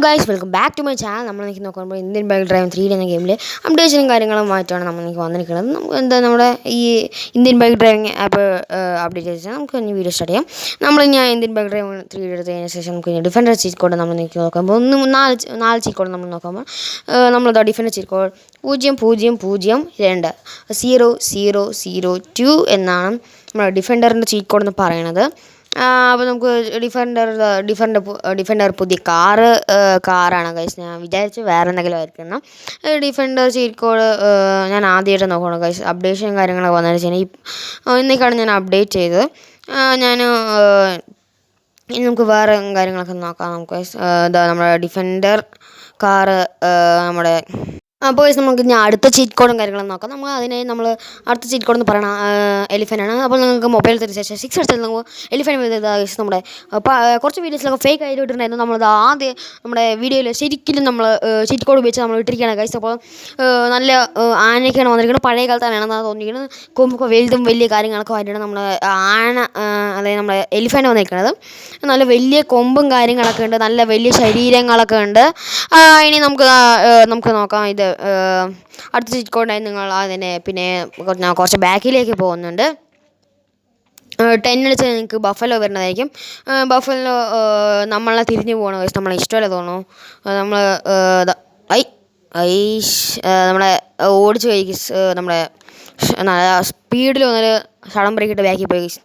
Guys welcome back to my channel. നമ്മൾ എനിക്ക് നോക്കുമ്പോൾ ഇന്ത്യൻ ബൈക്ക് ഡ്രൈവ് 3 എന്ന ഗെയിമിൽ അപ്ഡേഷനും കാര്യങ്ങളുമായിട്ടാണ് നമ്മൾ എനിക്ക് വന്നിരിക്കുന്നത്. നമുക്ക് എന്താ നമ്മുടെ ഈ Indian bike driving app update ചെയ്താൽ നമുക്ക് ഇനി വീഡിയോ സ്റ്റാർട്ട് ചെയ്യാം. ഞാൻ ഇന്ത്യൻ ബൈക്ക് ഡ്രൈവ് 3 എടുത്തതിന് ശേഷം നമുക്ക് ഇനി ഡിഫൻഡർ ചീറ്റ് കോഡ് നമ്മൾ എനിക്ക് നോക്കുമ്പോൾ നാല് ചീറ്റ് കോഡ് നമ്മൾ നോക്കുമ്പോൾ നമ്മളത് ഡിഫൻഡർ ചീറ്റ് കോഡ് 0002 എന്നാണ് നമ്മുടെ ഡിഫൻഡറിൻ്റെ ചീറ്റ് കോഡ് എന്ന് പറയുന്നത്. അപ്പോൾ നമുക്ക് ഡിഫൻഡർ പുതിയ കാറാണ് ഗൈസ്. ഞാൻ വിചാരിച്ചു വേറെ എന്തെങ്കിലും ആയിരിക്കണം. ഡിഫൻഡർ ചീറ്റ് കോഡ് ഞാൻ ആദ്യമായിട്ട് നോക്കണം ഗൈസ്. അപ്ഡേഷൻ കാര്യങ്ങളൊക്കെ വന്നതിന് ശേഷം ഇന്നേക്കാണ് ഞാൻ അപ്ഡേറ്റ് ചെയ്തത്. ഇനി നമുക്ക് വേറെ കാര്യങ്ങളൊക്കെ നോക്കാം. നമുക്ക് ഇതാ നമ്മുടെ ഡിഫൻഡർ കാറ് നമ്മുടെ അപ്പോൾ നമുക്ക് ഇനി അടുത്ത ചീറ്റ് കോഡും കാര്യങ്ങളും നോക്കാം. നമ്മൾ അടുത്ത ചീറ്റ് കോഡ് എന്ന് പറയുന്നത് എലിഫൻ്റാണ്. അപ്പോൾ നിങ്ങൾക്ക് മൊബൈൽ തരുന്ന ശേഷം 6 എടുത്താൽ നമുക്ക് എലിഫൻ്റ് വരുന്നത് നമ്മുടെ കുറച്ച് വീഡിയോസിലൊക്കെ ഫേക്ക് ആയിട്ട് ഇട്ടിട്ടുണ്ടായിരുന്നു. നമ്മളത് ആദ്യം നമ്മുടെ വീഡിയോയിൽ ശരിക്കും നമ്മൾ ചീറ്റ് കോഡ് ഉപയോഗിച്ച് നമ്മൾ ഇട്ടിരിക്കുകയാണ് ഗൈസ്. അപ്പോൾ നല്ല ആനയൊക്കെയാണ് വന്നിരിക്കുന്നത്. പഴയ കാലത്താണ് തോന്നിയിരിക്കുന്നത്. കൊമ്പൊക്കെ വലുതും വലിയ കാര്യങ്ങളൊക്കെ ആയിട്ടാണ് നമ്മൾ ആന അതായത് നമ്മുടെ എലിഫൻ്റ് വന്നിരിക്കുന്നത്. നല്ല വലിയ കൊമ്പും കാര്യങ്ങളൊക്കെ ഉണ്ട്, നല്ല വലിയ ശരീരങ്ങളൊക്കെ ഉണ്ട്. ഇനി നമുക്ക് നോക്കാം. ഇത് അടുത്ത ചീറ്റ് കോഡായി നിങ്ങൾ അതിനെ പിന്നെ കുറച്ച് ബാക്കിലേക്ക് പോകുന്നുണ്ട്. 10 അടിച്ചാൽ നിങ്ങൾക്ക് ബഫലോ വരുന്നതായിരിക്കും. ബഫലോ നമ്മളെ തിരിഞ്ഞു പോകണം ഗൈസ്. നമ്മളെ ഇഷ്ടമല്ല തോന്നുന്നു. നമ്മൾ നമ്മളെ ഓടിച്ച് പോയി നമ്മുടെ നല്ല സ്പീഡിൽ വന്നൊരു സഡൻ ബ്രേക്കിട്ട് ബാക്കിൽ പോയി ഗൈസ്.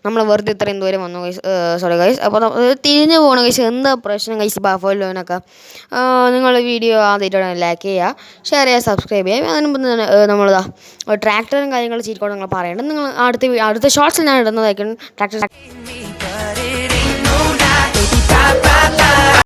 നമ്മൾ വെറുതെ ഇത്രയും ദൂരം വന്നു ഗൈസ്. Sorry guys. അപ്പോൾ തിരിഞ്ഞു പോകണം ഗൈസ്. എന്താ പ്രശ്നം ഗൈസ് ബഫലോനൊക്കെ? നിങ്ങൾ വീഡിയോ ആദ്യമായിട്ടാണ് ലൈക്ക് ചെയ്യുക, ഷെയർ ചെയ്യുക, സബ്സ്ക്രൈബ് ചെയ്യുക. അതിന് മുമ്പ് നമ്മളിതാ ട്രാക്ടറും കാര്യങ്ങളും ചീറ്റ് കോഡ് നിങ്ങൾ പറയേണ്ടത്. നിങ്ങൾ അടുത്ത ഷോർട്സിൽ ഞാൻ ഇടുന്നതായിരിക്കും ട്രാക്ടർ.